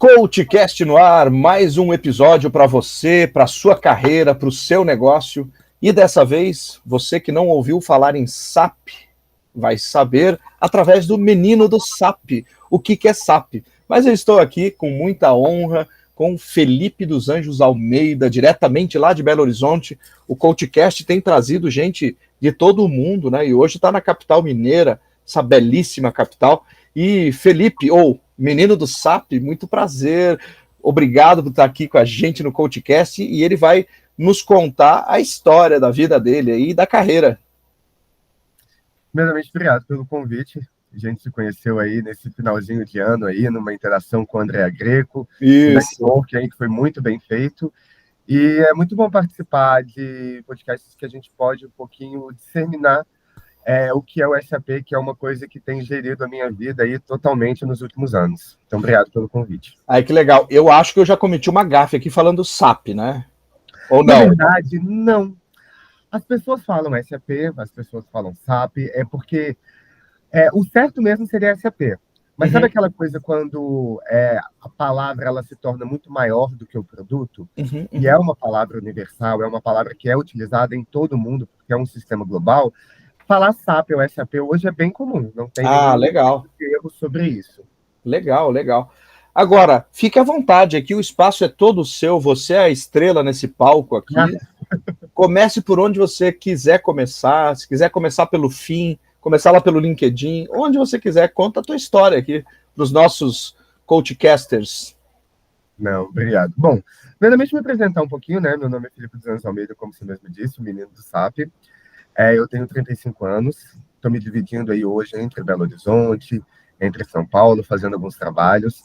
CoachCast no ar, mais um episódio para você, para sua carreira, para o seu negócio. E dessa vez, você que não ouviu falar em SAP, vai saber através do menino do SAP, o que é SAP. Mas eu estou aqui com muita honra com Felipe dos Anjos Almeida, diretamente lá de Belo Horizonte. O CoachCast tem trazido gente de todo o mundo, né? E hoje está na capital mineira, essa belíssima capital. E Felipe, menino do SAP, muito prazer. Obrigado por estar aqui com a gente no CoachCast. E ele vai nos contar a história da vida dele e da carreira. Primeiramente, obrigado pelo convite. A gente se conheceu aí nesse finalzinho de ano aí, numa interação com o André Greco, um network aí que foi muito bem feito. E é muito bom participar de podcasts que a gente pode um pouquinho disseminar o que é o SAP, que é uma coisa que tem gerido a minha vida aí totalmente nos últimos anos. Então, obrigado pelo convite. Ai, que legal. Eu acho que eu já cometi uma gafe aqui falando SAP, né? Ou não? Na verdade, não. As pessoas falam SAP, as pessoas falam SAP, porque o certo mesmo seria SAP. Mas sabe aquela coisa quando a palavra ela se torna muito maior do que o produto? E é uma palavra universal, é uma palavra que é utilizada em todo mundo, porque é um sistema global. Falar SAP ou SAP hoje é bem comum, não tem nenhum erro sobre isso. Legal. Agora, fique à vontade, aqui o espaço é todo seu, você é a estrela nesse palco aqui. Comece por onde você quiser começar, se quiser começar pelo fim, começar lá pelo LinkedIn, onde você quiser, conta a tua história aqui para os nossos coachcasters. Não, obrigado. Bom, primeiramente me apresentar um pouquinho, né? Meu nome é Felipe dos Anjos Almeida, como você mesmo disse, o menino do SAP. Eu tenho 35 anos, estou me dividindo aí hoje entre Belo Horizonte, entre São Paulo, fazendo alguns trabalhos.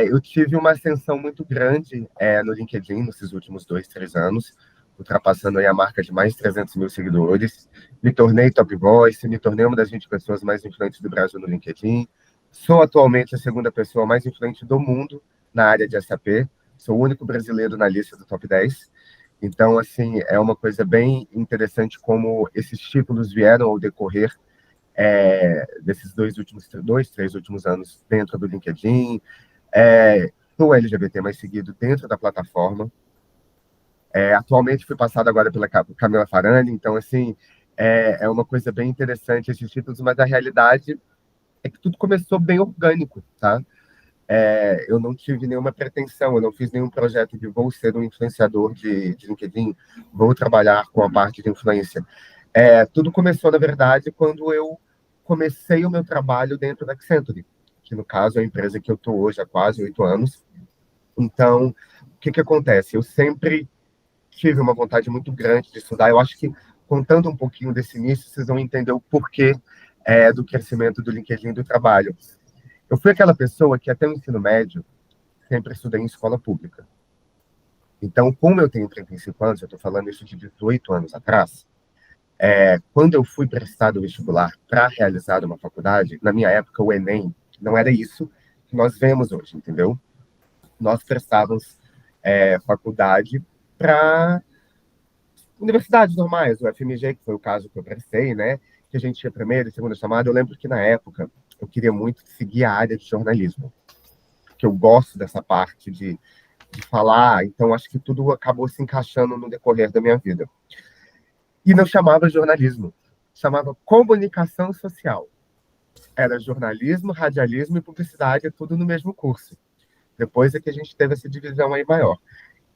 Eu tive uma ascensão muito grande no LinkedIn nesses últimos 2, 3 anos, ultrapassando aí a marca de mais de 300 mil seguidores. Me tornei top voice, me tornei uma das 20 pessoas mais influentes do Brasil no LinkedIn. Sou atualmente a segunda pessoa mais influente do mundo na área de SAP. Sou o único brasileiro na lista do top 10. Então, assim, é uma coisa bem interessante como esses títulos vieram ao decorrer desses 3 últimos anos dentro do LinkedIn. Sou LGBT mais seguido dentro da plataforma. Atualmente fui passado agora pela Camila Farani, então, assim, é uma coisa bem interessante esses títulos, mas a realidade é que tudo começou bem orgânico, tá? Eu não tive nenhuma pretensão, eu não fiz nenhum projeto de vou ser um influenciador de LinkedIn, vou trabalhar com a parte de influência. Tudo começou, na verdade, quando eu comecei o meu trabalho dentro da Accenture, que, no caso, é a empresa que eu estou hoje há quase 8 anos. Então, o que acontece? Eu sempre tive uma vontade muito grande de estudar. Eu acho que, contando um pouquinho desse início, vocês vão entender o porquê do crescimento do LinkedIn e do trabalho. Eu fui aquela pessoa que, até o ensino médio, sempre estudei em escola pública. Então, como eu tenho 35 anos, eu estou falando isso de 18 anos atrás, quando eu fui prestar o vestibular para realizar uma faculdade, na minha época, o Enem não era isso que nós vemos hoje, entendeu? Nós prestávamos faculdade para universidades normais, o FMG, que foi o caso que eu prestei, né? Que a gente tinha primeira e segunda chamada. Eu lembro que, na época, eu queria muito seguir a área de jornalismo, que eu gosto dessa parte de falar, então acho que tudo acabou se encaixando no decorrer da minha vida. E não chamava jornalismo, chamava comunicação social. Era jornalismo, radialismo e publicidade, tudo no mesmo curso. Depois é que a gente teve essa divisão aí maior.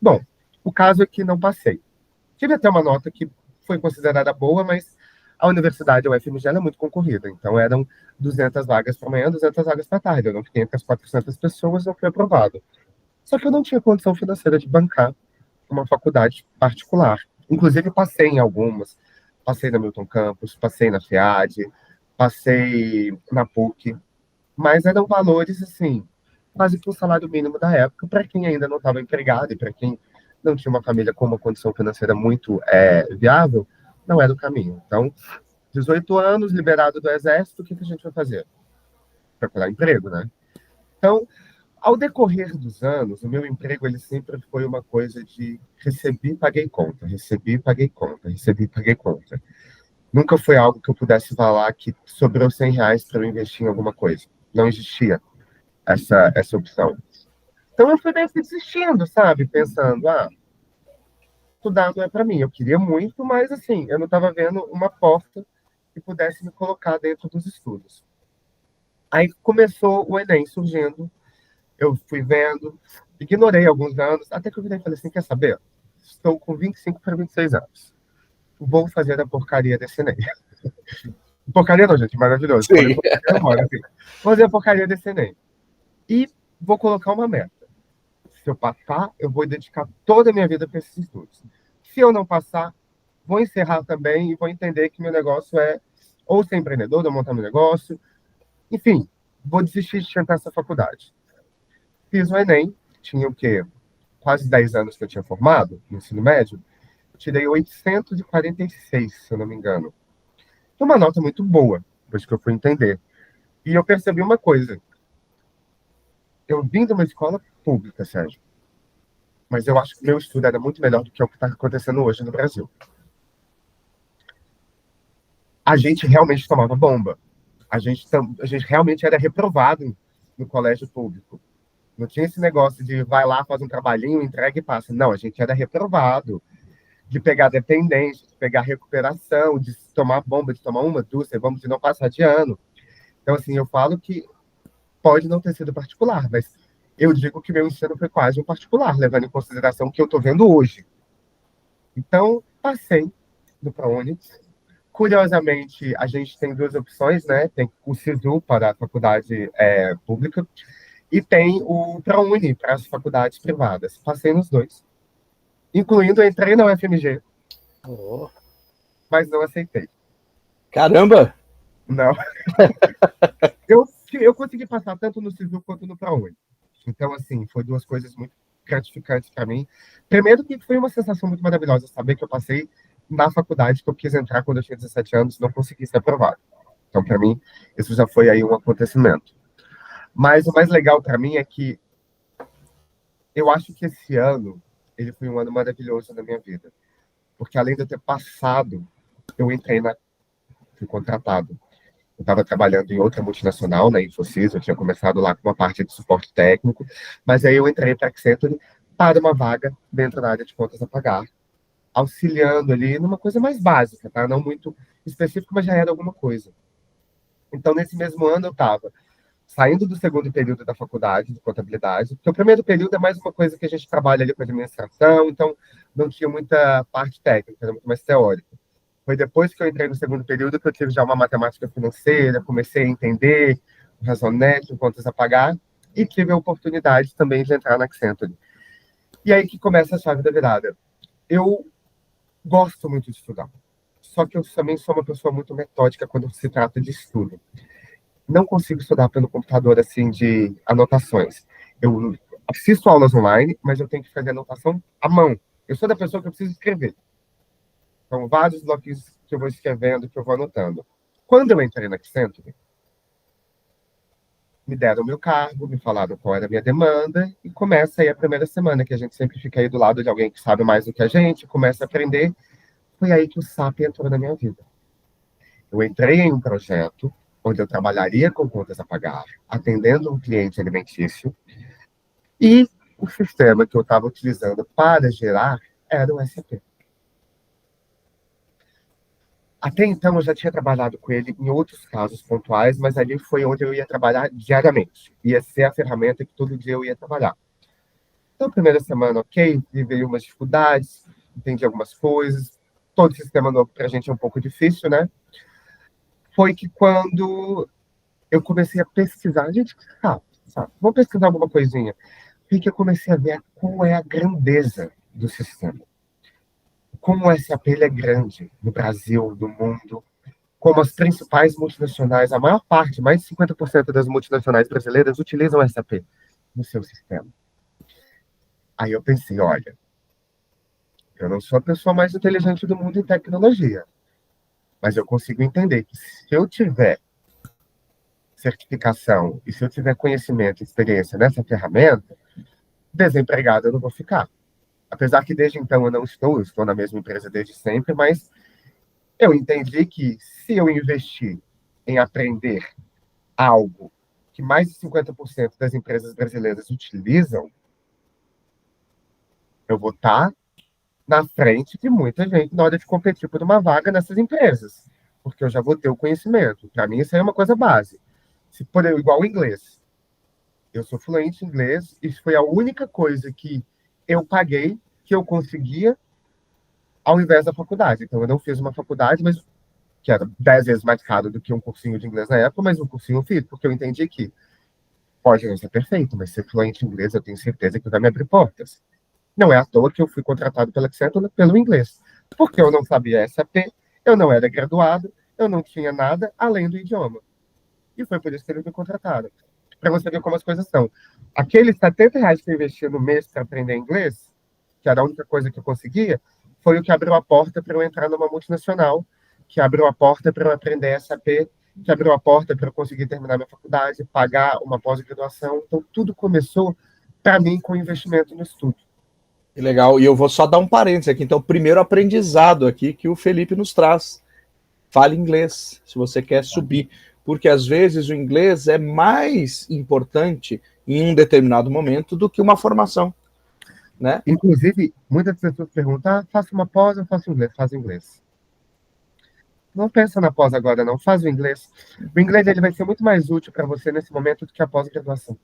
Bom, o caso é que não passei. Tive até uma nota que foi considerada boa, mas a universidade, a UFMG, é muito concorrida. Então, eram 200 vagas para manhã, 200 vagas para tarde. Eu não fiquei entre as 400 pessoas, eu fui aprovado. Só que eu não tinha condição financeira de bancar uma faculdade particular. Inclusive, passei em algumas. Passei na Milton Campos, passei na FEAD, passei na PUC. Mas eram valores, assim, quase que o salário mínimo da época para quem ainda não estava empregado e para quem não tinha uma família com uma condição financeira muito viável, não era o caminho. Então, 18 anos, liberado do Exército, o que a gente vai fazer? Procurar emprego, né? Então, ao decorrer dos anos, o meu emprego ele sempre foi uma coisa de recebi, paguei conta, recebi, paguei conta, recebi, paguei conta. Nunca foi algo que eu pudesse falar que sobrou R$ 100 para eu investir em alguma coisa. Não existia essa opção. Então eu fui meio que desistindo, sabe? Pensando, estudar não é para mim. Eu queria muito, mas assim, eu não estava vendo uma porta que pudesse me colocar dentro dos estudos. Aí começou o Enem surgindo, eu fui vendo, ignorei alguns anos, até que eu virei e falei assim, quer saber? Estou com 25 para 26 anos. Vou fazer a porcaria desse Enem. Porcaria não, gente, maravilhoso. Falei Sim. porcaria agora, assim. Vou fazer a porcaria desse Enem. E vou colocar uma meta. Se eu passar, eu vou dedicar toda a minha vida para esses estudos. Se eu não passar, vou encerrar também e vou entender que meu negócio é ou ser empreendedor, ou montar meu negócio. Enfim, vou desistir de tentar essa faculdade. Fiz o Enem, tinha o quê? Quase 10 anos que eu tinha formado no ensino médio. Tirei 846, se eu não me engano. Uma nota muito boa, depois que eu fui entender. E eu percebi uma coisa. Eu vim de uma escola pública, Sérgio, mas eu acho que meu estudo era muito melhor do que o que está acontecendo hoje no Brasil. A gente realmente tomava bomba. A gente realmente era reprovado no colégio público. Não tinha esse negócio de vai lá, faz um trabalhinho, entrega e passa. Não, a gente era reprovado. De pegar dependência, de pegar recuperação, de tomar bomba, de tomar uma, duas, vamos, de não passar de ano. Então, assim, eu falo que pode não ter sido particular, mas eu digo que meu ensino foi quase um particular, levando em consideração o que eu estou vendo hoje. Então, passei no ProUni. Curiosamente, a gente tem duas opções, né? Tem o SISU para a faculdade pública e tem o ProUni para as faculdades privadas. Passei nos dois. Incluindo, entrei na UFMG, mas não aceitei. Caramba! Não. Eu consegui passar tanto no SISU quanto no ProUni. Então, assim, foi duas coisas muito gratificantes para mim. Primeiro que foi uma sensação muito maravilhosa saber que eu passei na faculdade que eu quis entrar quando eu tinha 17 anos e não consegui ser aprovado. Então, para mim, isso já foi aí um acontecimento. Mas o mais legal para mim é que eu acho que esse ano ele foi um ano maravilhoso na minha vida. Porque além de eu ter passado, eu entrei fui contratado. Eu estava trabalhando em outra multinacional, na Infosys, eu tinha começado lá com uma parte de suporte técnico, mas aí eu entrei para a Accenture para uma vaga dentro da área de contas a pagar, auxiliando ali numa coisa mais básica, tá? Não muito específica, mas já era alguma coisa. Então, nesse mesmo ano, eu estava saindo do segundo período da faculdade de contabilidade, porque o primeiro período é mais uma coisa que a gente trabalha ali com administração, então não tinha muita parte técnica, era muito mais teórico. Foi depois que eu entrei no segundo período que eu tive já uma matemática financeira, comecei a entender o razonete, contas a pagar, e tive a oportunidade também de entrar na Accenture. E aí que começa a chave da virada. Eu gosto muito de estudar, só que eu também sou uma pessoa muito metódica quando se trata de estudo. Não consigo estudar pelo computador, assim, de anotações. Eu assisto aulas online, mas eu tenho que fazer anotação à mão. Eu sou da pessoa que eu preciso escrever. São vários bloquinhos que eu vou escrevendo, que eu vou anotando. Quando eu entrei na Accenture, me deram o meu cargo, me falaram qual era a minha demanda, e começa aí a primeira semana, que a gente sempre fica aí do lado de alguém que sabe mais do que a gente, começa a aprender. Foi aí que o SAP entrou na minha vida. Eu entrei em um projeto onde eu trabalharia com contas a pagar, atendendo um cliente alimentício, e o sistema que eu estava utilizando para gerar era o SAP. Até então, eu já tinha trabalhado com ele em outros casos pontuais, mas ali foi onde eu ia trabalhar diariamente. Ia ser a ferramenta que todo dia eu ia trabalhar. Então, primeira semana, ok, veio umas dificuldades, entendi algumas coisas. Todo sistema novo para a gente é um pouco difícil, né? Foi que quando eu comecei a pesquisar, gente, sabe, vou pesquisar alguma coisinha. Foi que eu comecei a ver qual é a grandeza do sistema. Como o SAP ele é grande no Brasil, no mundo, como as principais multinacionais, a maior parte, mais de 50% das multinacionais brasileiras utilizam SAP no seu sistema. Aí eu pensei, olha, eu não sou a pessoa mais inteligente do mundo em tecnologia, mas eu consigo entender que se eu tiver certificação e se eu tiver conhecimento e experiência nessa ferramenta, desempregado eu não vou ficar. Apesar que desde então eu estou na mesma empresa desde sempre, mas eu entendi que se eu investir em aprender algo que mais de 50% das empresas brasileiras utilizam, eu vou estar na frente de muita gente na hora de competir por uma vaga nessas empresas, porque eu já vou ter o conhecimento. Para mim, isso aí é uma coisa base. Se for igual o inglês, eu sou fluente em inglês, isso foi a única coisa que eu paguei, que eu conseguia, ao invés da faculdade. Então, eu não fiz uma faculdade, mas que era 10 vezes mais caro do que um cursinho de inglês na época, mas um cursinho eu fiz, porque eu entendi que pode não ser perfeito, mas ser fluente em inglês, eu tenho certeza que vai me abrir portas. Não é à toa que eu fui contratado pela Accenture pelo inglês, porque eu não sabia SAP, eu não era graduado, eu não tinha nada além do idioma. E foi por isso que eles me contrataram. Para você ver como as coisas são. Aqueles R$ 70 que eu investi no mês para aprender inglês, que era a única coisa que eu conseguia, foi o que abriu a porta para eu entrar numa multinacional, que abriu a porta para eu aprender SAP, que abriu a porta para eu conseguir terminar minha faculdade, pagar uma pós-graduação. Então, tudo começou, para mim, com investimento no estudo. Que legal. E eu vou só dar um parênteses aqui. Então, o primeiro aprendizado aqui que o Felipe nos traz. Fale inglês, se você quer subir. Porque, às vezes, o inglês é mais importante em um determinado momento do que uma formação, né? Inclusive, muitas pessoas perguntam, faço uma pós ou faço inglês? Faz inglês. Não pensa na pós agora, não. Faz o inglês. O inglês ele vai ser muito mais útil para você nesse momento do que a pós-graduação.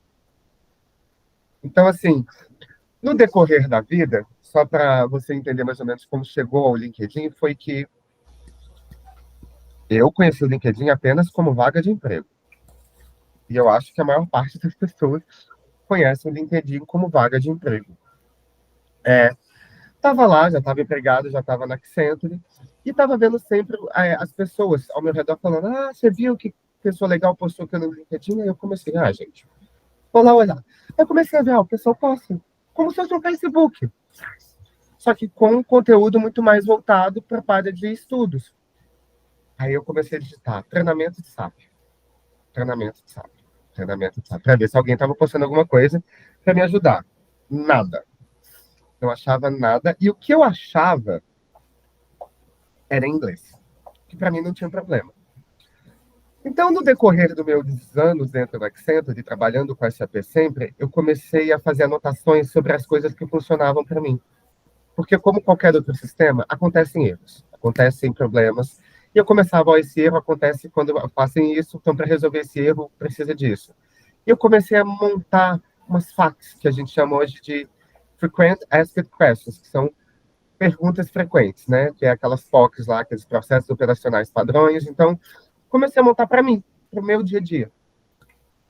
Então, assim, no decorrer da vida, só para você entender mais ou menos como chegou ao LinkedIn, foi que eu conheci o LinkedIn apenas como vaga de emprego. E eu acho que a maior parte das pessoas conhece o LinkedIn como vaga de emprego. Estava lá, já estava empregado, já estava na Accenture, e estava vendo sempre as pessoas ao meu redor falando, você viu que pessoa legal postou aqui no LinkedIn? Aí eu comecei, gente, vou lá olhar. Aí eu comecei a ver, o pessoal posta, como se fosse um Facebook, só que com um conteúdo muito mais voltado para a área de estudos. Aí eu comecei a digitar treinamento de SAP, treinamento de SAP, treinamento de SAP, para ver se alguém estava postando alguma coisa para me ajudar. Nada. Não achava nada. E o que eu achava era em inglês, que para mim não tinha problema. Então, no decorrer dos meus anos dentro da Accenture, trabalhando com a SAP sempre, eu comecei a fazer anotações sobre as coisas que funcionavam para mim. Porque, como qualquer outro sistema, acontecem erros, acontecem problemas. E eu começava, esse erro acontece quando fazem isso, então para resolver esse erro, precisa disso. E eu comecei a montar umas FAQs, que a gente chama hoje de Frequent Asked Questions, que são perguntas frequentes, né? Que é aquelas POCs lá, aqueles processos operacionais padrões. Então, comecei a montar para mim, para o meu dia a dia,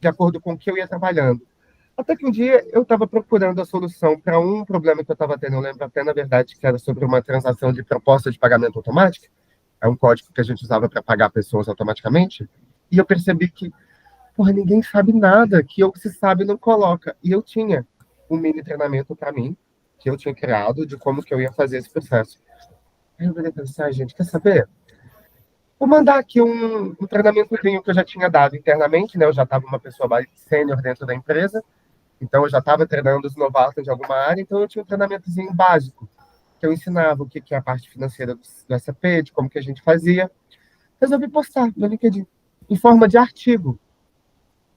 de acordo com o que eu ia trabalhando. Até que um dia eu estava procurando a solução para um problema que eu estava tendo, eu lembro até, na verdade, que era sobre uma transação de proposta de pagamento automática. É um código que a gente usava para pagar pessoas automaticamente. E eu percebi que, ninguém sabe nada, que eu se sabe não coloca. E eu tinha um mini treinamento para mim, que eu tinha criado, de como que eu ia fazer esse processo. Aí eu falei, gente, quer saber? Vou mandar aqui um treinamentozinho que eu já tinha dado internamente, né? Eu já estava uma pessoa mais sênior dentro da empresa, então eu já estava treinando os novatos de alguma área, então eu tinha um treinamentozinho básico, que eu ensinava o que é a parte financeira do SAP, de como que a gente fazia. Resolvi postar no LinkedIn, em forma de artigo.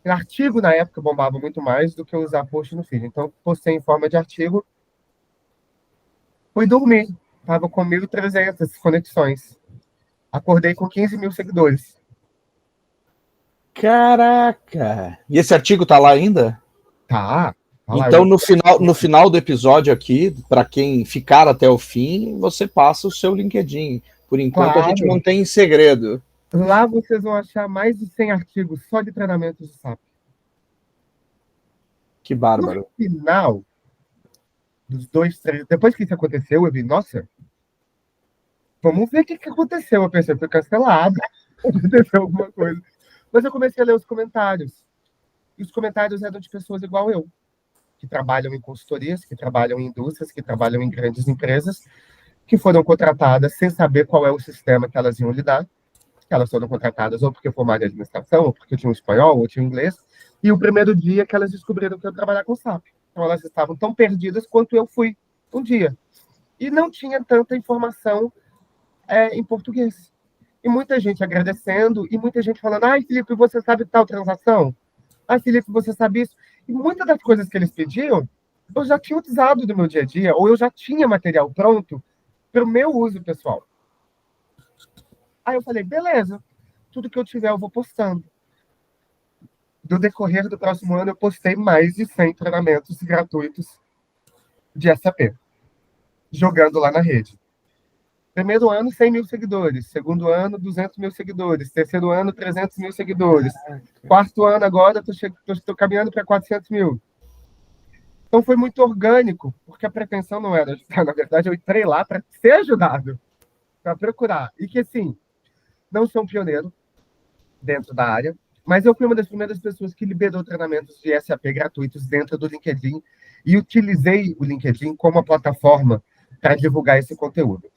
O artigo, na época, bombava muito mais do que usar post no feed. Então, postei em forma de artigo. Fui dormir. Estava com 1.300 conexões. Acordei com 15 mil seguidores. Caraca! E esse artigo tá lá ainda? Tá. Então, no final do episódio aqui, para quem ficar até o fim, você passa o seu LinkedIn. Por enquanto, a gente mantém em segredo. Lá vocês vão achar mais de 100 artigos só de treinamentos de SAP. Que bárbaro. No final dos 2, 3... Depois que isso aconteceu, eu vi, nossa, vamos ver o que aconteceu. Eu pensei, foi cancelado. Aconteceu alguma coisa. Mas eu comecei a ler os comentários. E os comentários eram de pessoas igual eu, que trabalham em consultorias, que trabalham em indústrias, que trabalham em grandes empresas, que foram contratadas sem saber qual é o sistema que elas iam lidar. Elas foram contratadas ou porque formaram em administração, ou porque tinham espanhol, ou tinham inglês. E o primeiro dia que elas descobriram que eu ia trabalhar com SAP. Então, elas estavam tão perdidas quanto eu fui um dia. E não tinha tanta informação em português. E muita gente agradecendo, e muita gente falando, Felipe, você sabe tal transação? Felipe, você sabe isso? E muitas das coisas que eles pediam, eu já tinha usado do meu dia a dia, ou eu já tinha material pronto para o meu uso pessoal. Aí eu falei, beleza, tudo que eu tiver eu vou postando. No decorrer do próximo ano, eu postei mais de 100 treinamentos gratuitos de SAP, jogando lá na rede. Primeiro ano, 100 mil seguidores. Segundo ano, 200 mil seguidores. Terceiro ano, 300 mil seguidores. Quarto ano, agora, estou caminhando para 400 mil. Então, foi muito orgânico, porque a pretensão não era ajudar. Na verdade, eu entrei lá para ser ajudado, para procurar. E que, assim, não sou um pioneiro dentro da área, mas eu fui uma das primeiras pessoas que liberou treinamentos de SAP gratuitos dentro do LinkedIn e utilizei o LinkedIn como uma plataforma para divulgar esse conteúdo.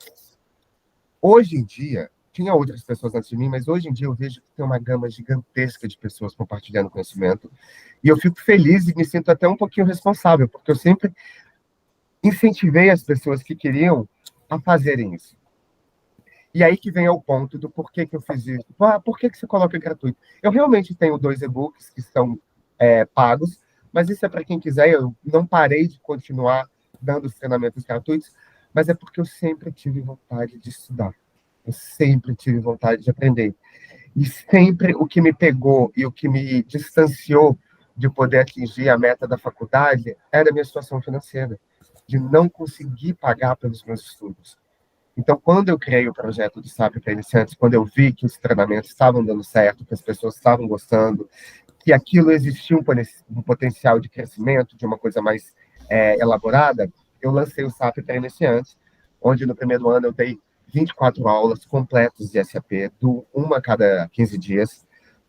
Hoje em dia, tinha outras pessoas antes de mim, mas hoje em dia eu vejo que tem uma gama gigantesca de pessoas compartilhando conhecimento. E eu fico feliz e me sinto até um pouquinho responsável, porque eu sempre incentivei as pessoas que queriam a fazerem isso. E aí que vem ao ponto do porquê que eu fiz isso. Por que você coloca gratuito? Eu realmente tenho 2 e-books que são pagos, mas isso é para quem quiser. Eu não parei de continuar dando os treinamentos gratuitos, mas é porque eu sempre tive vontade de estudar. Eu sempre tive vontade de aprender. E sempre o que me pegou e o que me distanciou de poder atingir a meta da faculdade era a minha situação financeira, de não conseguir pagar pelos meus estudos. Então, quando eu criei o projeto do SAP para iniciantes, quando eu vi que os treinamentos estavam dando certo, que as pessoas estavam gostando, que aquilo existia um potencial de crescimento, de uma coisa mais elaborada, eu lancei o SAP para iniciantes, onde no primeiro ano eu dei 24 aulas completas de SAP, uma a cada 15 dias,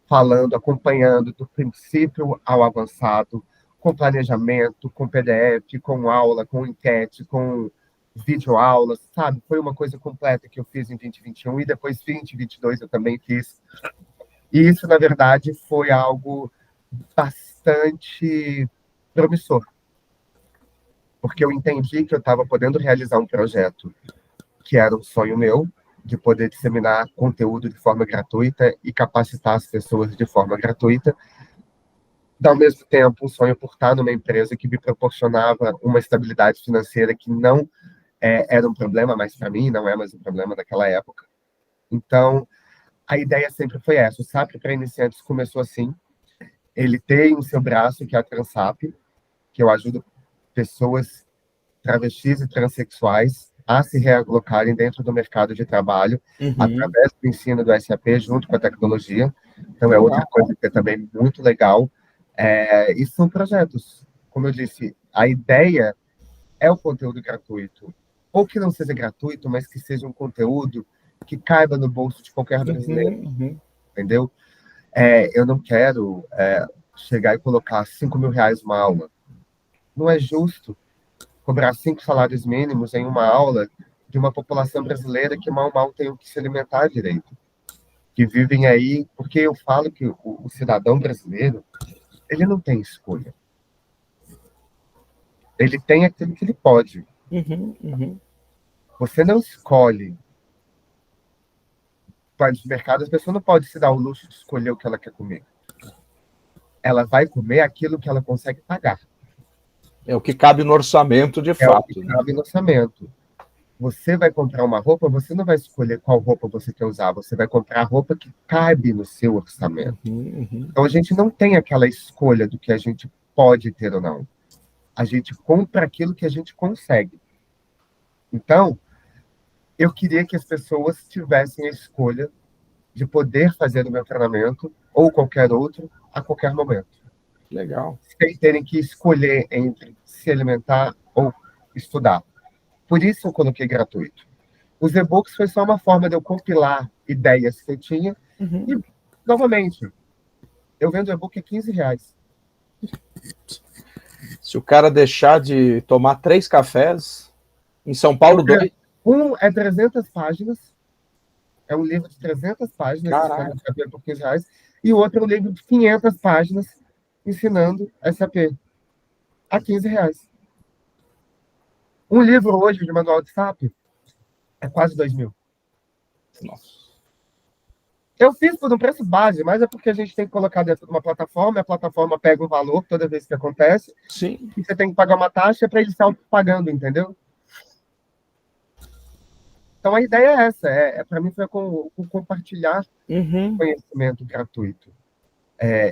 falando, acompanhando do princípio ao avançado, com planejamento, com PDF, com aula, com enquete, com videoaulas, sabe? Foi uma coisa completa que eu fiz em 2021 e depois 2022 eu também fiz. E isso, na verdade, foi algo bastante promissor, porque eu entendi que eu estava podendo realizar um projeto que era um sonho meu, de poder disseminar conteúdo de forma gratuita e capacitar as pessoas de forma gratuita. Ao mesmo tempo, um sonho por estar numa empresa que me proporcionava uma estabilidade financeira que não era um problema mais para mim, não é mais um problema naquela época. Então, a ideia sempre foi essa. O SAP para iniciantes começou assim. Ele tem o seu braço, que é a Transap, que eu ajudo pessoas travestis e transexuais a se realocarem dentro do mercado de trabalho, através do ensino do SAP, junto com a tecnologia. Então, é outra coisa que é também muito legal. E são projetos. Como eu disse, a ideia é o conteúdo gratuito. Ou que não seja gratuito, mas que seja um conteúdo que caiba no bolso de qualquer brasileiro. Entendeu? Eu não quero chegar e colocar 5 mil reais uma aula. Não é justo cobrar 5 salários mínimos em uma aula de uma população brasileira que mal tem o que se alimentar direito. Que vivem aí, porque eu falo que o cidadão brasileiro, ele não tem escolha. Ele tem aquilo que ele pode. Você não escolhe. Vai no mercado, a pessoa não pode se dar o luxo de escolher o que ela quer comer. Ela vai comer aquilo que ela consegue pagar. É o que cabe no orçamento, de fato. É o que cabe no orçamento. Você vai comprar uma roupa, você não vai escolher qual roupa você quer usar, você vai comprar a roupa que cabe no seu orçamento. Então, a gente não tem aquela escolha do que a gente pode ter ou não. A gente compra aquilo que a gente consegue. Então, eu queria que as pessoas tivessem a escolha de poder fazer o meu treinamento, ou qualquer outro, a qualquer momento. Legal. Sem terem que escolher entre se alimentar ou estudar. Por isso eu coloquei gratuito. Os e-books foi só uma forma de eu compilar ideias que eu tinha. E, novamente, eu vendo e-book a 15 reais. Se o cara deixar de tomar 3 cafés, em São Paulo, 2. Um é 300 páginas. É um livro de 300 páginas, Caraca. SAP por 15 reais. E o outro é um livro de 500 páginas, ensinando SAP a 15 reais. Um livro hoje de manual de SAP é quase 2 mil. Nossa. Eu fiz por um preço base, mas é porque a gente tem que colocar dentro de uma plataforma, a plataforma pega um valor toda vez que acontece, Sim. e você tem que pagar uma taxa para ele estar pagando, entendeu? Então a ideia é essa, para mim foi com compartilhar Uhum. conhecimento gratuito.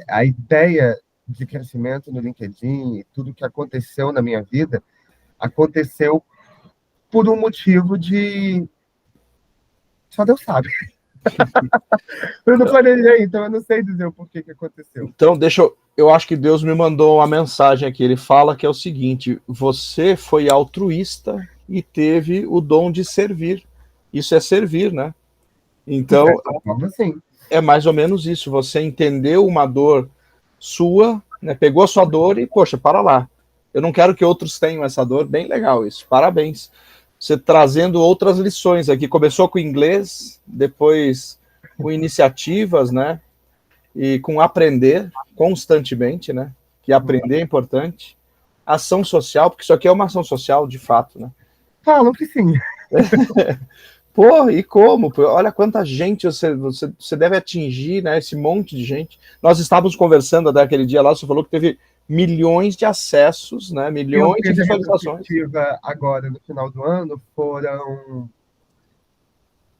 A ideia de crescimento no LinkedIn e tudo que aconteceu na minha vida aconteceu por um motivo de só Deus sabe. Eu não planejei, então eu não sei dizer o porquê que aconteceu. Então, eu acho que Deus me mandou uma mensagem aqui. Ele fala que é o seguinte: você foi altruísta e teve o dom de servir. Isso é servir, né? Então, Sim. é mais ou menos isso. Você entendeu uma dor sua, né? Pegou a sua dor e, poxa, para lá. Eu não quero que outros tenham essa dor. Bem legal isso. Parabéns. Você trazendo outras lições aqui. Começou com inglês, depois com iniciativas, né? E com aprender constantemente, né? Que aprender é importante. Ação social, porque isso aqui é uma ação social de fato, né? Falam que sim. Pô, e como? Pô? Olha quanta gente você deve atingir, né? Esse monte de gente. Nós estávamos conversando até aquele dia lá, você falou que teve milhões de acessos, né? Eu Milhões de fiz a visualizações. retrospectiva agora, no final do ano, foram...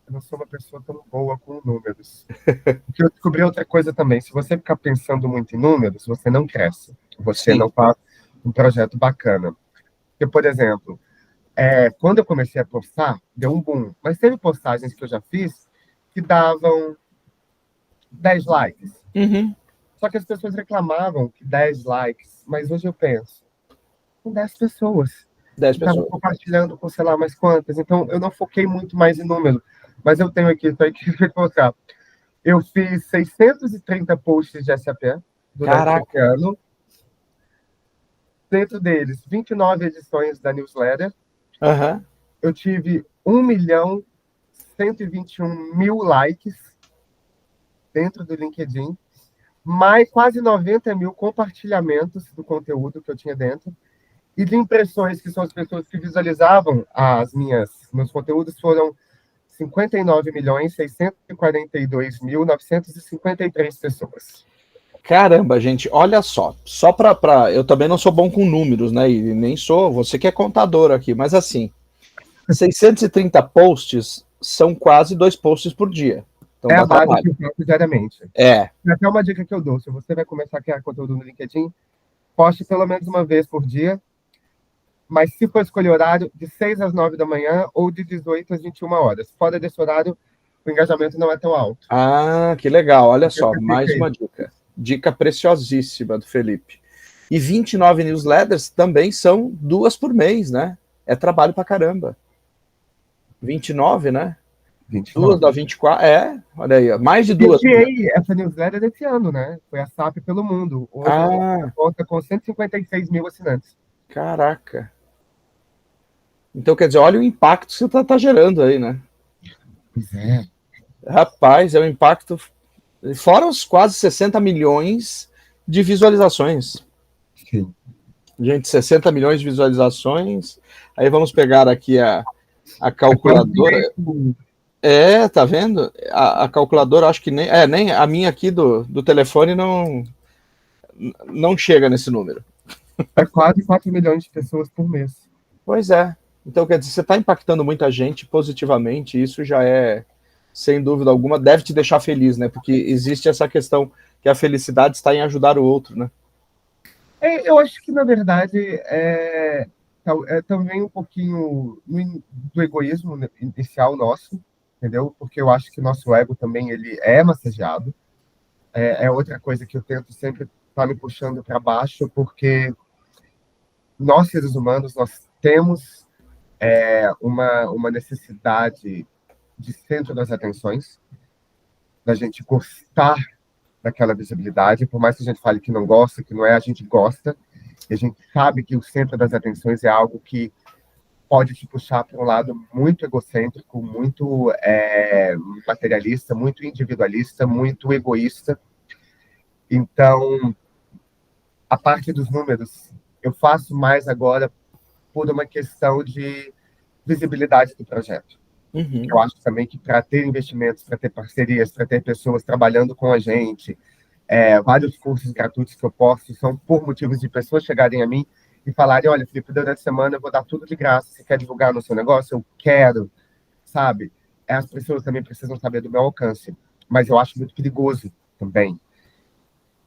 Eu não sou uma pessoa tão boa com números. Porque eu descobri outra coisa também. Se você ficar pensando muito em números, você não cresce. Você Sim. não faz um projeto bacana. Porque, por exemplo, quando eu comecei a postar, deu um boom. Mas teve postagens que eu já fiz que davam 10 likes. Uhum. Só que as pessoas reclamavam que 10 likes. Mas hoje eu penso, com 10 pessoas. 10 Eu estava pessoas. compartilhando com sei lá mais quantas. Então, eu não foquei muito mais em número. Mas eu tenho aqui, estou aqui para colocar. Eu fiz 630 posts de SAP durante esse Caraca. ano. Dentro deles, 29 edições da newsletter. Uhum. Eu tive 1.121.000 likes dentro do LinkedIn, mais quase 90 mil compartilhamentos do conteúdo que eu tinha dentro. E de impressões, que são as pessoas que visualizavam meus conteúdos, foram 59.642.953 pessoas. Caramba, gente, olha só pra. Eu também não sou bom com números, né? E nem sou. Você que é contador aqui, mas assim, 630 posts são quase 2 posts por dia. Então É a dá base trabalho. que eu faço diariamente. É. E até uma dica que eu dou: se você vai começar a criar conteúdo no LinkedIn, poste pelo menos uma vez por dia, mas se for escolher horário, de 6 às 9 da manhã ou de 18 às 21 horas. Fora desse horário, o engajamento não é tão alto. Ah, que legal. Olha Então, só, mais uma dica. Dica preciosíssima do Felipe. E 29 newsletters também são 2 por mês, né? É trabalho pra caramba. 29, né? 2 dá 29. 24. Olha aí, mais de Eu 2 por mês. criei essa newsletter desse ano, né? Foi a SAP pelo mundo. Hoje a gente Ah, conta com 156 mil assinantes. caraca. Então, quer dizer, olha o impacto que você tá gerando aí, né? Pois é. Rapaz, é um impacto. Fora os quase 60 milhões de visualizações. Sim. Gente, 60 milhões de visualizações. Aí vamos pegar aqui a calculadora. Tá vendo? A calculadora, acho que nem a minha aqui do telefone não chega nesse número. É quase 4 milhões de pessoas por mês. Pois é. Então, quer dizer, você está impactando muita gente positivamente, isso já é, sem dúvida alguma, deve te deixar feliz, né? Porque existe essa questão que a felicidade está em ajudar o outro, né? Eu acho que, na verdade, também um pouquinho do egoísmo inicial nosso, entendeu? Porque eu acho que nosso ego também ele é massageado. É outra coisa que eu tento sempre estar me puxando para baixo, porque nós, seres humanos, nós temos uma necessidade de centro das atenções, da gente gostar daquela visibilidade, por mais que a gente fale que não gosta, que não é, a gente gosta, e a gente sabe que o centro das atenções é algo que pode te puxar para um lado muito egocêntrico, muito materialista, muito individualista, muito egoísta. Então, a parte dos números, eu faço mais agora por uma questão de visibilidade do projeto. Uhum. Eu acho também que para ter investimentos, para ter parcerias, para ter pessoas trabalhando com a gente, vários cursos gratuitos que eu posto são por motivos de pessoas chegarem a mim e falarem, olha, Felipe, durante a semana eu vou dar tudo de graça, você quer divulgar no seu negócio? Eu quero, sabe? As pessoas também precisam saber do meu alcance, mas eu acho muito perigoso também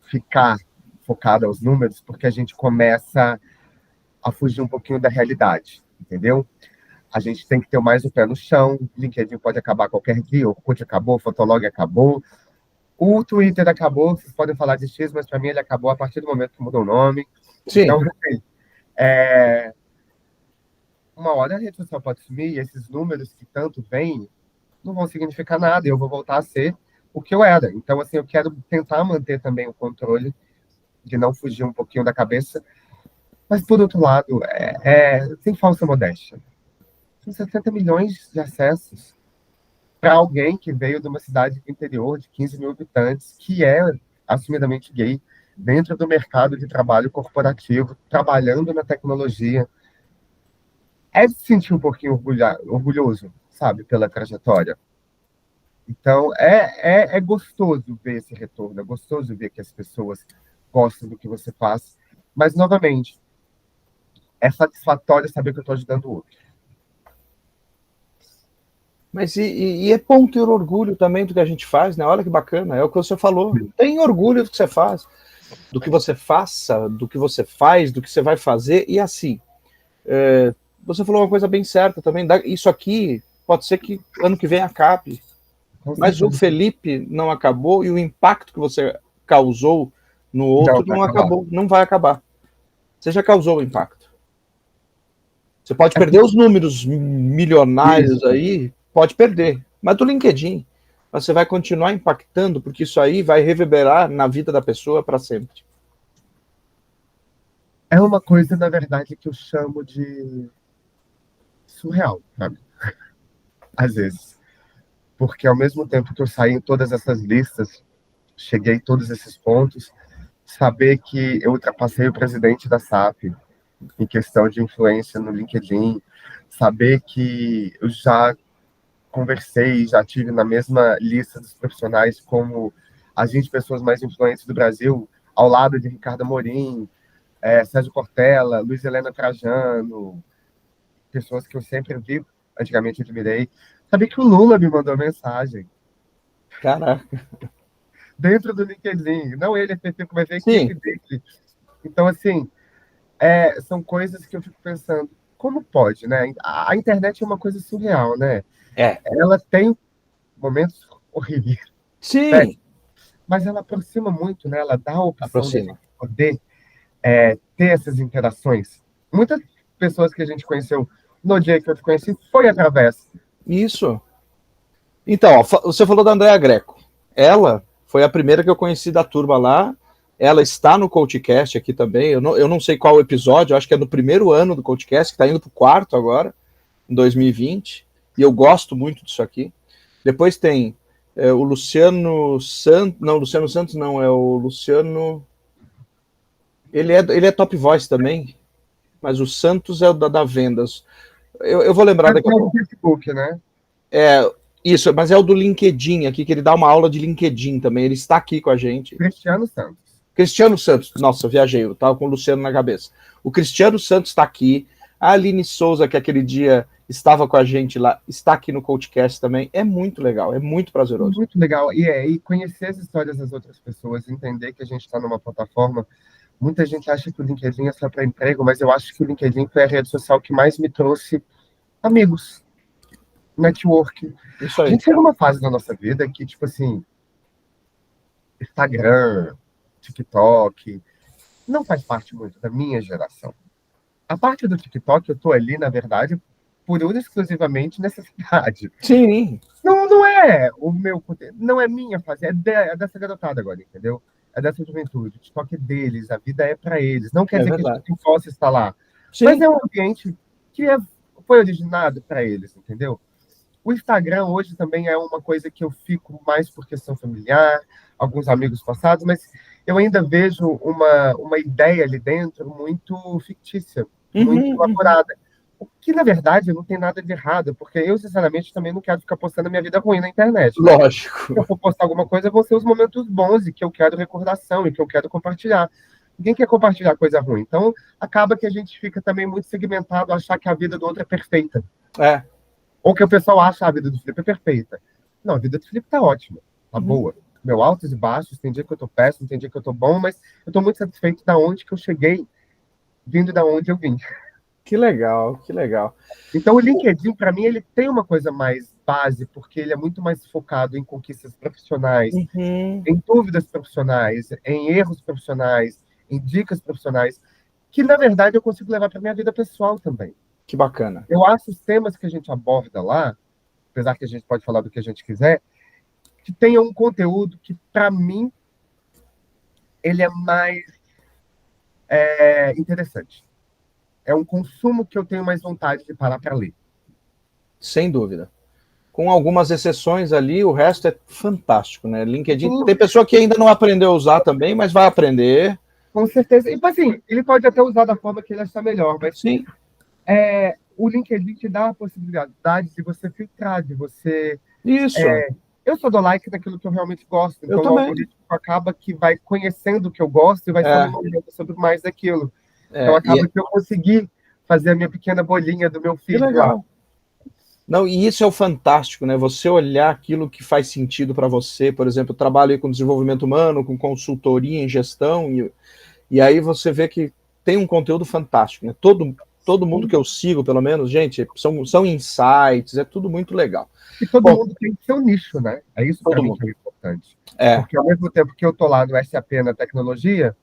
ficar focado aos números, porque a gente começa a fugir um pouquinho da realidade, entendeu? A gente tem que ter mais o pé no chão, LinkedIn pode acabar qualquer dia, o Orkut acabou, o Fotolog acabou, o Twitter acabou, vocês podem falar de X, mas para mim ele acabou a partir do momento que mudou o nome. Sim. Então, assim, é, uma hora a rede social pode sumir e esses números que tanto vêm não vão significar nada, e eu vou voltar a ser o que eu era. Então, assim, eu quero tentar manter também o controle de não fugir um pouquinho da cabeça, mas, por outro lado, sem falsa modéstia. São 60 milhões de acessos para alguém que veio de uma cidade do interior de 15 mil habitantes, que é assumidamente gay, dentro do mercado de trabalho corporativo, trabalhando na tecnologia. É se sentir um pouquinho orgulhoso, sabe, pela trajetória. Então, é gostoso ver esse retorno, é gostoso ver que as pessoas gostam do que você faz, mas, novamente, é satisfatório saber que eu estou ajudando o outro. Mas é bom ter orgulho também do que a gente faz, né? Olha que bacana, é o que você falou. Tem orgulho do que você faz, do que você faça, do que você faz, do que você vai fazer, e assim, você falou uma coisa bem certa também, isso aqui pode ser que ano que vem acabe, mas o Felipe não acabou e o impacto que você causou no outro não acabou, não vai acabar. Você já causou o impacto. Você pode perder os números milionários aí, pode perder, mas do LinkedIn, você vai continuar impactando, porque isso aí vai reverberar na vida da pessoa para sempre. É uma coisa, na verdade, que eu chamo de surreal, sabe? Às vezes. Porque ao mesmo tempo que eu saí em todas essas listas, cheguei em todos esses pontos, saber que eu ultrapassei o presidente da SAP em questão de influência no LinkedIn, saber que eu já conversei, já tive na mesma lista dos profissionais como as 20 pessoas mais influentes do Brasil, ao lado de Ricardo Amorim, Sérgio Cortella, Luiz Helena Trajano, pessoas que eu sempre vi, antigamente admirei. Sabia que o Lula me mandou mensagem. Caraca. Dentro do LinkedIn. Não ele específico, mas a Sim. equipe dele. Então, assim, são coisas que eu fico pensando, como pode, né? A internet é uma coisa surreal, né? Ela tem momentos horríveis. Sim. Né? Mas ela aproxima muito, né? Ela dá a opção de poder ter essas interações. Muitas pessoas que a gente conheceu no dia que eu te conheci foi através. Isso. Então, ó, você falou da Andréa Greco. Ela foi a primeira que eu conheci da turma lá. Ela está no CoachCast aqui também. Eu não sei qual episódio, acho que é do primeiro ano do CoachCast, que está indo para o quarto agora, em 2020. E eu gosto muito disso aqui. Depois tem o Luciano Santos. Não, Luciano Santos não, é o Luciano. Ele é Top Voice também, mas o Santos é o da Vendas. Eu vou lembrar daqui a pouco. É o Facebook, né? Isso, mas é o do LinkedIn aqui, que ele dá uma aula de LinkedIn também. Ele está aqui com a gente. Cristiano Santos. Cristiano Santos. Nossa, eu viajei, eu estava com o Luciano na cabeça. O Cristiano Santos está aqui. A Aline Souza, que aquele dia estava com a gente lá, está aqui no CoachCast também. É muito legal, é muito prazeroso. Muito legal. E conhecer as histórias das outras pessoas, entender que a gente está numa plataforma. Muita gente acha que o LinkedIn é só para emprego, mas eu acho que o LinkedIn foi a rede social que mais me trouxe amigos, network. Isso aí. A gente chega numa fase da nossa vida que, tipo assim, Instagram, TikTok, não faz parte muito da minha geração. A parte do TikTok, eu tô ali, na verdade, por exclusivamente necessidade. Sim. Não é o meu conteúdo, não é minha fase, é dessa garotada agora, entendeu? É dessa juventude. O TikTok é deles, a vida é para eles. Não quer dizer que a gente possa estar lá. Sim. Mas é um ambiente que foi originado para eles, entendeu? O Instagram hoje também é uma coisa que eu fico mais por questão familiar, alguns amigos passados, mas eu ainda vejo uma ideia ali dentro muito fictícia, muito elaborada. O que, na verdade, não tem nada de errado, porque eu, sinceramente, também não quero ficar postando a minha vida ruim na internet, né? Se eu Lógico. for postar alguma coisa, vão ser os momentos bons e que eu quero recordação e que eu quero compartilhar. Ninguém quer compartilhar coisa ruim. Então, acaba que a gente fica também muito segmentado a achar que a vida do outro é perfeita. É. Ou que o pessoal acha a vida do Felipe é perfeita. Não, a vida do Felipe tá ótima, tá boa. Meu altos e baixos, tem dia que eu tô péssimo, tem dia que eu tô bom, mas eu tô muito satisfeito da onde que eu cheguei, vindo da onde eu vim. Que legal, que legal. Então, o LinkedIn, para mim, ele tem uma coisa mais base, porque ele é muito mais focado em conquistas profissionais, Uhum. em dúvidas profissionais, em erros profissionais, em dicas profissionais, que, na verdade, eu consigo levar para minha vida pessoal também. Que bacana. Eu acho os temas que a gente aborda lá, apesar que a gente pode falar do que a gente quiser, que tenha um conteúdo que, para mim, ele é mais interessante. É um consumo que eu tenho mais vontade de parar para ler. Sem dúvida. Com algumas exceções ali, o resto é fantástico, né? LinkedIn, tem pessoa que ainda não aprendeu a usar também, mas vai aprender. Com certeza. E, assim, ele pode até usar da forma que ele achar melhor, mas Sim. O LinkedIn te dá a possibilidade de você filtrar, de você... Isso. Eu só dou like naquilo que eu realmente gosto, Eu então o também. algoritmo acaba que vai conhecendo o que eu gosto e vai só me É, mostrando sobre mais daquilo. Então é, acaba que eu consegui fazer a minha pequena bolinha do meu que feed lá. legal. Não, e isso é o fantástico, né? Você olhar aquilo que faz sentido para você. Por exemplo, eu trabalho aí com desenvolvimento humano, com consultoria em gestão, e aí você vê que tem um conteúdo fantástico, né? Todo mundo que eu sigo, pelo menos, gente, são insights, é tudo muito legal. E todo Bom, mundo tem seu nicho, né? É isso para todo mim mundo. que é importante. É, Porque ao mesmo tempo que eu tô lá no SAP na tecnologia,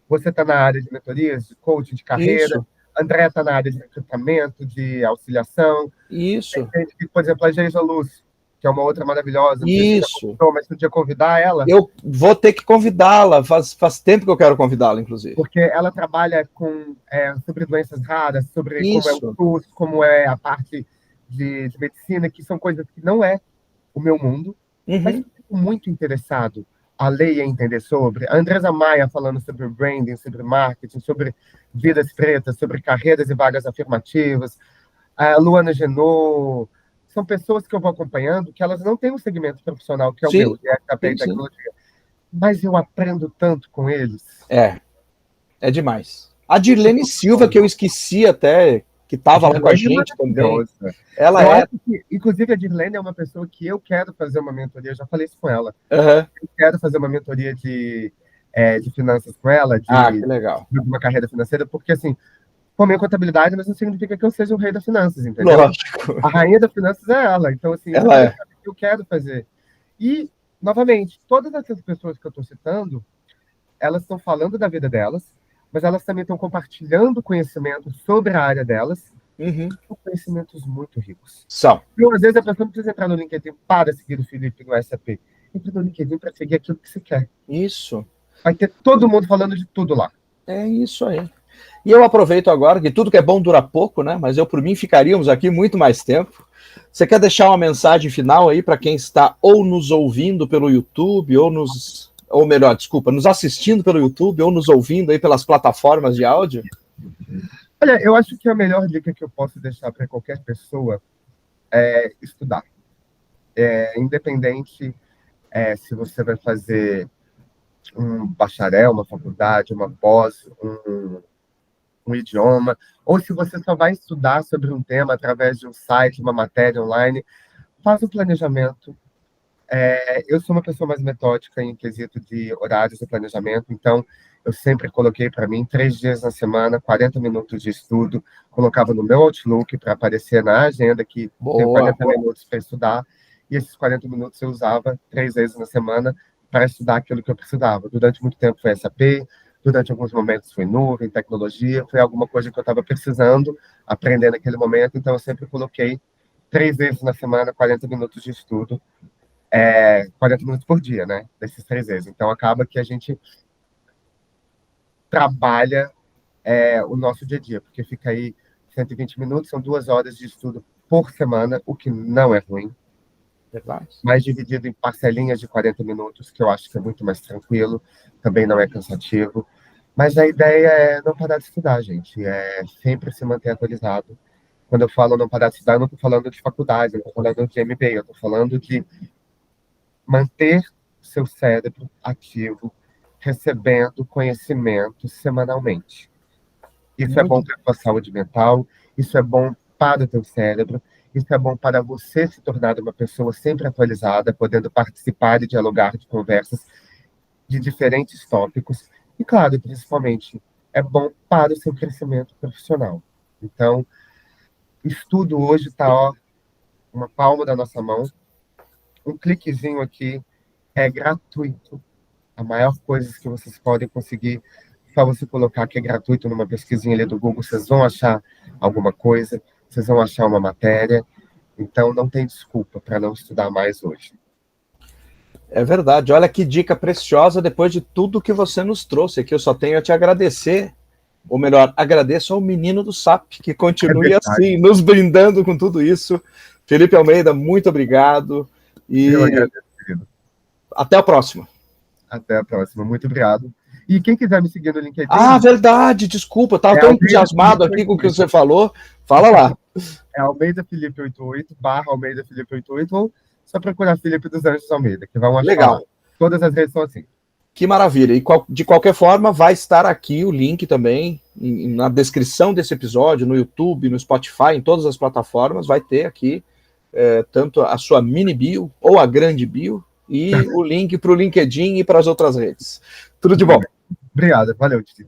você está na área de mentorias, de coaching de carreira, isso, André está na área de recrutamento, de auxiliação. isso, Tem gente que, por exemplo, a Geisa Luz, que é uma outra maravilhosa, não sei se você já isso. convidou, mas podia convidar ela, Eu vou ter que convidá-la, faz tempo que eu quero convidá-la, inclusive. porque ela trabalha sobre doenças raras, sobre como é o Isso. SUS, como é a parte de medicina, que são coisas que não é o meu mundo, mas Uhum. eu fico muito interessado a ler e a entender sobre. A Andresa Maia falando sobre branding, sobre marketing, sobre vidas pretas, sobre carreiras e vagas afirmativas. A Luana Genot, são pessoas que eu vou acompanhando que elas não têm um segmento profissional que é o meu, Sim, de SAP e sim, sim. tecnologia. Mas eu aprendo tanto com eles. É demais. A Dirlene Silva, que eu esqueci até, que A estava lá com a Dirlene é gente também, maravilhosa. ela Eu é. acho que, inclusive, a Dirlene é uma pessoa que eu quero fazer uma mentoria, eu já falei isso com ela. Uhum. Eu quero fazer uma mentoria de finanças com ela, Ah, que de legal. uma carreira financeira, porque, assim, formei contabilidade, mas não significa que eu seja o rei das finanças, entendeu? Lógico. A rainha das finanças é ela. Então, assim, isso é Ela uma das é. coisas que eu quero fazer. E, novamente, todas essas pessoas que eu estou citando, elas estão falando da vida delas, mas elas também estão compartilhando conhecimento sobre a área delas, Uhum. são conhecimentos muito ricos. São. Então, às vezes, a pessoa não precisa entrar no LinkedIn para seguir o Felipe no SAP. Entra no LinkedIn para seguir aquilo que você quer. Isso. Vai ter todo mundo falando de tudo lá. É isso aí. E eu aproveito agora que tudo que é bom dura pouco, né? Mas eu, por mim, ficaríamos aqui muito mais tempo. Você quer deixar uma mensagem final aí para quem está ou nos ouvindo pelo YouTube, ou melhor, desculpa, nos assistindo pelo YouTube, ou nos ouvindo aí pelas plataformas de áudio? Olha, eu acho que a melhor dica que eu posso deixar para qualquer pessoa é estudar. Independente se você vai fazer um bacharel, uma faculdade, uma pós, um idioma, ou se você só vai estudar sobre um tema através de um site, uma matéria online, faz o planejamento. Eu sou uma pessoa mais metódica em quesito de horários de planejamento, então eu sempre coloquei para mim 3 dias na semana, 40 minutos de estudo, colocava no meu Outlook para aparecer na agenda que tenho Boa. 40 minutos para estudar, e esses 40 minutos eu usava 3 vezes na semana para estudar aquilo que eu precisava. Durante muito tempo foi SAP, durante alguns momentos foi nuvem, tecnologia, foi alguma coisa que eu estava precisando aprender naquele momento, então eu sempre coloquei 3 vezes na semana, 40 minutos de estudo, 40 minutos por dia, né? Desses 3 vezes. Então, acaba que a gente trabalha o nosso dia a dia, porque fica aí 120 minutos, são 2 horas de estudo por semana, o que não é ruim, Verdade. mas dividido em parcelinhas de 40 minutos, que eu acho que é muito mais tranquilo, também não é cansativo. Mas a ideia é não parar de estudar, gente, é sempre se manter atualizado. Quando eu falo não parar de estudar, eu não estou falando de faculdade, eu não estou falando de MBA, eu estou falando de manter seu cérebro ativo, recebendo conhecimento semanalmente. Isso é bom para a sua saúde mental, isso é bom para o teu cérebro, isso é bom para você se tornar uma pessoa sempre atualizada, podendo participar e dialogar de conversas de diferentes tópicos. E, claro, principalmente, é bom para o seu crescimento profissional. Então, estudo hoje está, ó, uma palma da nossa mão, um cliquezinho aqui, é gratuito. A maior coisa que vocês podem conseguir, só você colocar que é gratuito numa pesquisinha ali do Google, vocês vão achar alguma coisa, vocês vão achar uma matéria. Então, não tem desculpa para não estudar mais hoje. É verdade. Olha que dica preciosa depois de tudo que você nos trouxe aqui. Eu só tenho a te agradecer, ou melhor, agradeço ao menino do SAP, que continue assim, nos brindando com tudo isso. Felipe Almeida, muito obrigado. E eu agradeço, querido. Até a próxima. Até a próxima. Muito obrigado. E quem quiser me seguir no LinkedIn... Ah, verdade, desculpa. Estava tão entusiasmado aqui com o que você falou. Fala lá. É Almeida Felipe 88, /Almeida Felipe 88, ou só procurar Felipe dos Anjos Almeida, que vão achar. Legal. Todas as redes são assim. Que maravilha. E de qualquer forma, vai estar aqui o link também na descrição desse episódio, no YouTube, no Spotify, em todas as plataformas, vai ter aqui tanto a sua mini bio ou a grande bio e o link para o LinkedIn e para as outras redes. Tudo de bom. Obrigado. Valeu, Titi.